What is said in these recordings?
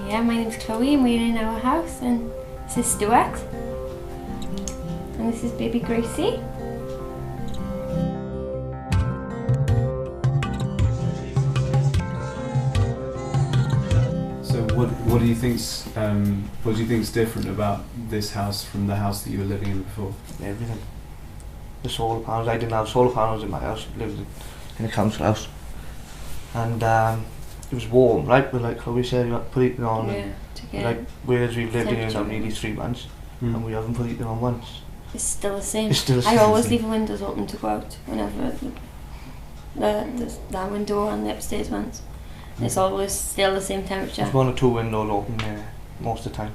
Yeah, my name's Chloe and we're in our house, and this is Stuart. And this is baby Gracie. So what do you think's different about this house from the house that you were living in before? Everything. The solar panels. I didn't have solar panels in my house. I lived in a council house, and it was warm, right? But like Chloe said, you got to put heating on. Yeah, to get like whereas we've lived in here now temperature. nearly 3 months, and we haven't put heating on once. It's still the same. It's still the I same. always leave the windows open to go out whenever that window and the upstairs ones. It's always still the same temperature. There's 1 or 2 windows open there most of the time.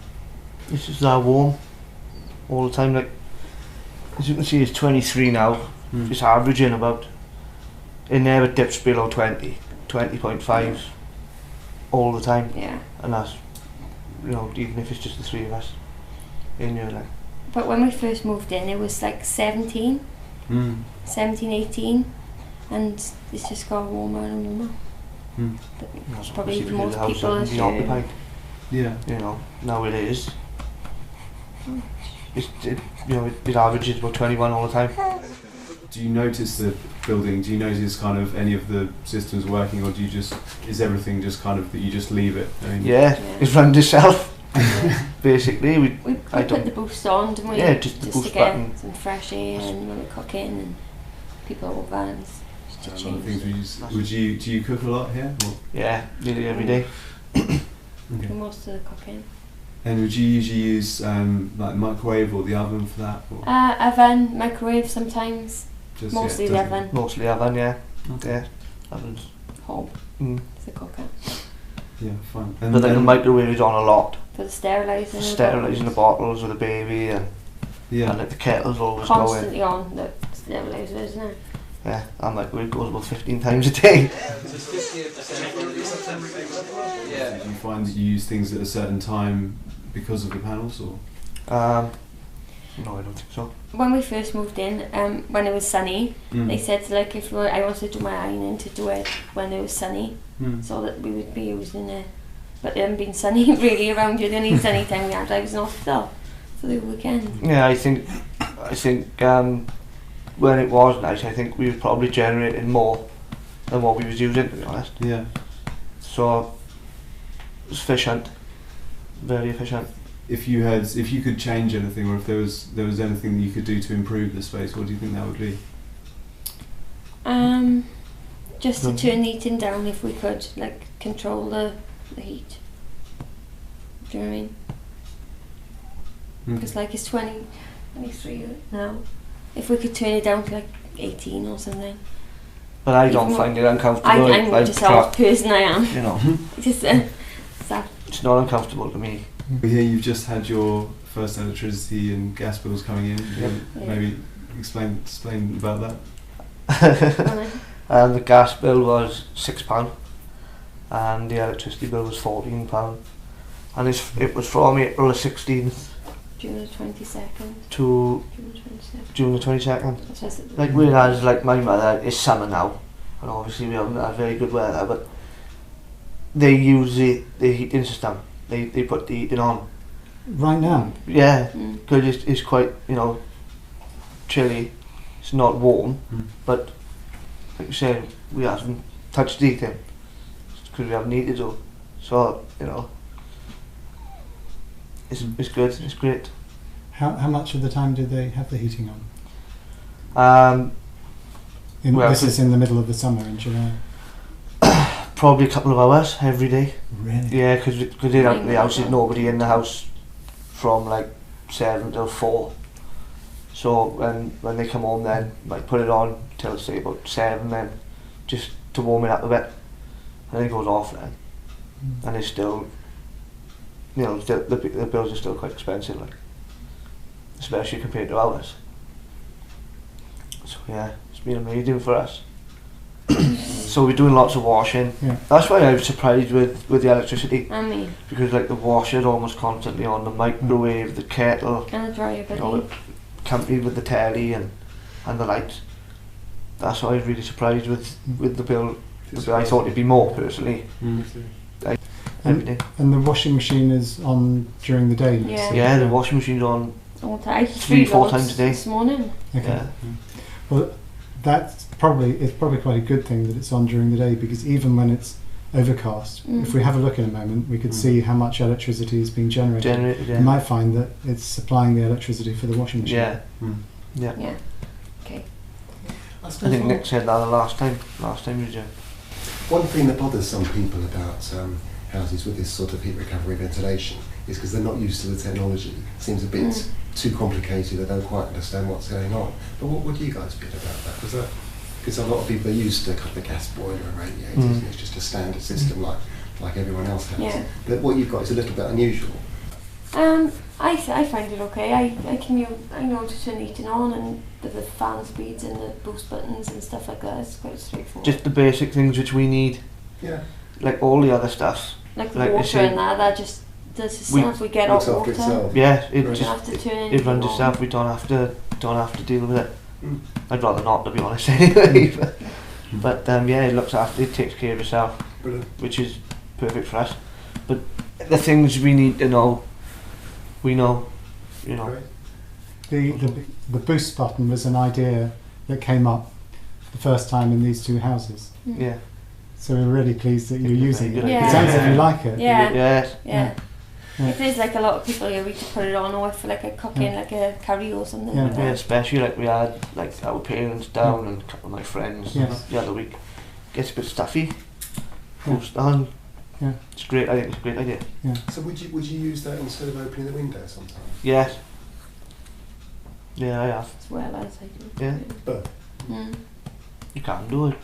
It's just that warm all the time. Like as you can see, it's 23 now. It's averaging about. It never dips below 20, 20.5 all the time. Yeah. And that's, you know, even if it's just the 3 of us in here, like. But when we first moved in, it was like 17, 18, and it's just got warmer and warmer. But That's probably obviously most because the house people hasn't been occupied. Yeah. You know, now it is. It averages about 21 all the time. Do you notice the building? Do you notice kind of any of the systems working, or is everything just kind of that you just leave it? I mean, Yeah, it's run itself. Basically, we put the boost on, didn't we? Yeah, just the to boost get button. some fresh air and when we're cooking and people over vans just to a lot of change. things do you cook a lot here? Or? Yeah, nearly every day. Okay. For most of the cooking. And would you usually use like microwave or the oven for that? Or Oven, microwave sometimes. just, Mostly yeah, the doesn't- oven. Mostly oven, yeah. Okay. Yeah, ovens. Hob. Mm. It's a cooker. Yeah, fine. But then the microwave is on a lot. For the sterilising. Sterilising the bottles with the baby, and like the kettle's always Constantly on the steriliser, isn't it? Yeah, that microwave goes about 15 times a day. Do you find that you use things at a certain time because of the panels, or? No, I don't think so. When we first moved in, when it was sunny, they said like I wanted to do my ironing to do it when it was sunny, so that we would be using it. But it hadn't been sunny really around here. The only sunny time we had, I was in hospital for the weekend. Yeah, I think when it was nice, I think we were probably generating more than what we was using, to be honest. Yeah. So it was efficient, very efficient. If you could change anything, or if there was anything that you could do to improve the space, what do you think that would be? Just to turn the heating down if we could, like control the heat. Do you know what I mean? Because like it's 23 now. If we could turn it down to like 18 or something. But I don't find it uncomfortable. I'm just a person, I am. You know, Just it's not uncomfortable to me. We hear you've just had your first electricity and gas bills coming in. Yep. Maybe explain about that. The gas bill was £6 and the electricity bill was £14, and it was from April the 16th June the 22nd. to June the 22nd. Like whereas like my mother, it's summer now, and obviously we haven't had very good weather, but they use the heating system. They put the heating on. Right now? Yeah, because it's quite, you know, chilly. It's not warm, but like you say, we haven't touched the heating because we haven't needed to. So, you know, it's good, it's great. How much of the time do they have the heating on? This is in the middle of the summer in July. Probably a couple of hours every day. Really? Yeah, because the house is nobody in the house from like 7 till 4. So when they come home, then might put it on till say about 7, then just to warm it up a bit, and then it goes off then. And it's still, you know, the bills are still quite expensive, like, especially compared to ours. So yeah, it's been amazing for us. So we're doing lots of washing. Yeah. That's why I was surprised with the electricity. And me. Because like the washer's almost constantly on, the microwave, the kettle, and the dryer, you know, company with the telly and the lights. That's why I was really surprised with the bill. I thought it'd be more personally. every day. And the washing machine is on during the day? Yeah. Yeah, the washing machine's on all the time. 3-4 times a day. This morning. Okay. Yeah. Well, it's probably quite a good thing that it's on during the day, because even when it's overcast, if we have a look in a moment, we could see how much electricity is being generated. Yeah. You might find that it's supplying the electricity for the washing machine. Yeah. Yeah. Okay. I think Nick said that the last time you did. One thing that bothers some people about houses with this sort of heat recovery ventilation is because they're not used to the technology. It seems a bit too complicated, they don't quite understand what's going on. But what would you guys feel about that? Because a lot of people are used to a gas boiler and radiators, and it's just a standard system like everyone else has. Yeah. But what you've got is a little bit unusual. I find it okay. I know to turn the heating on and the fan speeds and the boost buttons and stuff like that. It's quite straightforward. Just the basic things which we need. Yeah. Like all the other stuff. Like the water and that just does itself. We get hot water. Itself. Yeah, it We just don't have to turn it runs on. itself. We don't have to deal with it. I'd rather not, to be honest, anyway. But yeah, it takes care of itself. Brilliant. Which is perfect for us. But the things we need to know, we know, you know. Great. The boost button was an idea that came up the first time in these two houses. Yeah. So we're really pleased that you're using it. Yeah. It sounds like you like it. Yeah. Yes. Yeah. Yeah. If there's like a lot of people here, we could put it on, or if like a cooking, like a curry or something Yeah. like Yeah, that. especially like we had like our parents down and a couple of my friends Yes. the other week. Gets a bit stuffy. Yeah. Goes down. Yeah. It's great. I think it's a great idea. So would you use that instead of opening the window sometimes? Yes. Yeah, I have. As well as I do. Yeah. But You can do it.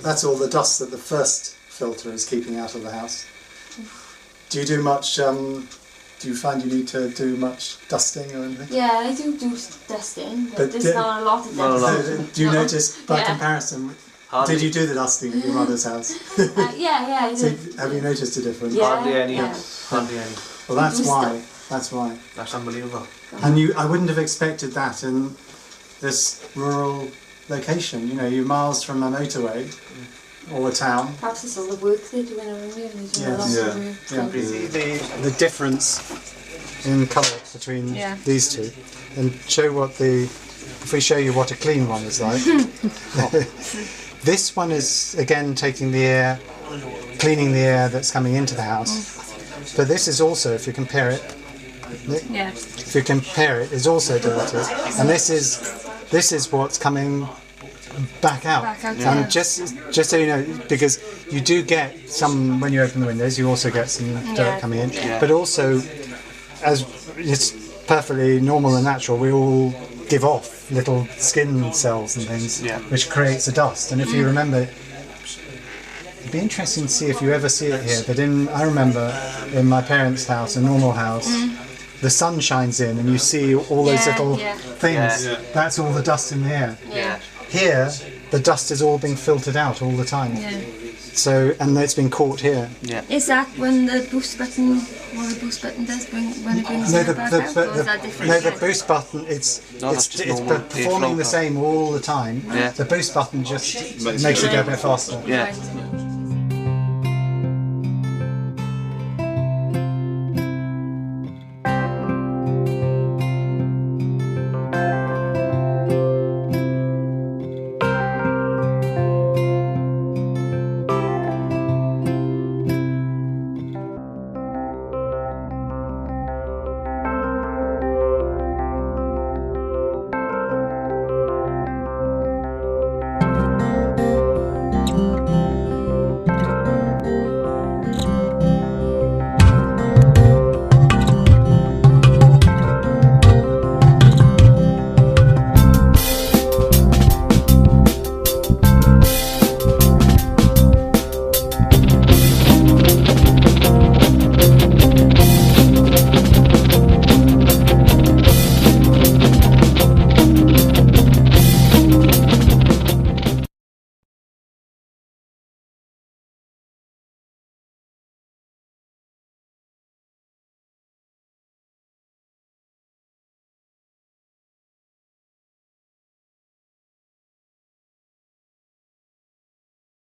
That's all the dust that the first filter is keeping out of the house. Do you do much? Do you find you need to do much dusting or anything? Yeah, I do dusting, but there's not a lot of Not a lot. dusting. Do you notice by Yeah. comparison? Hardly, Did you do the dusting at your mother's house? Yeah, I So do. have you noticed a difference? Yeah. hardly any. Yeah. Hardly any. Well, that's We do why. That's why. That's unbelievable. And I wouldn't have expected that in this rural location. You know, you're miles from a motorway or a town. Perhaps it's all the work they're doing around here. They're doing a lot Yes. of work. Yeah. The difference in colour between Yeah. these two, and show what if we show you what a clean one is like. This one is again taking the air, cleaning the air that's coming into the house. But this is also, if you compare it, Yeah. if you compare it, is also dirty, and this is what's coming back out. Back out, And yeah. just so you know, because you do get some when you open the windows, you also get some dirt Yeah. coming in, Yeah. but also, as it's perfectly normal and natural, we all give off little skin cells and things, Yeah. which creates a dust. And if you remember, it'd be interesting to see if you ever see it here. But I remember in my parents' house, a normal house, the sun shines in and you see all those Yeah, little yeah. things. Yeah. That's all the dust in the air. Yeah. Here, the dust is all being filtered out all the time. Yeah. So, and it's been caught here. Yeah. Is that when the boost button, what the boost button does when it brings No, it back out, or is that different? no, the boost button. It's No, that's just normal performing the airflow. same all the time. Yeah. The boost button just makes it go a bit faster. Yeah. Right.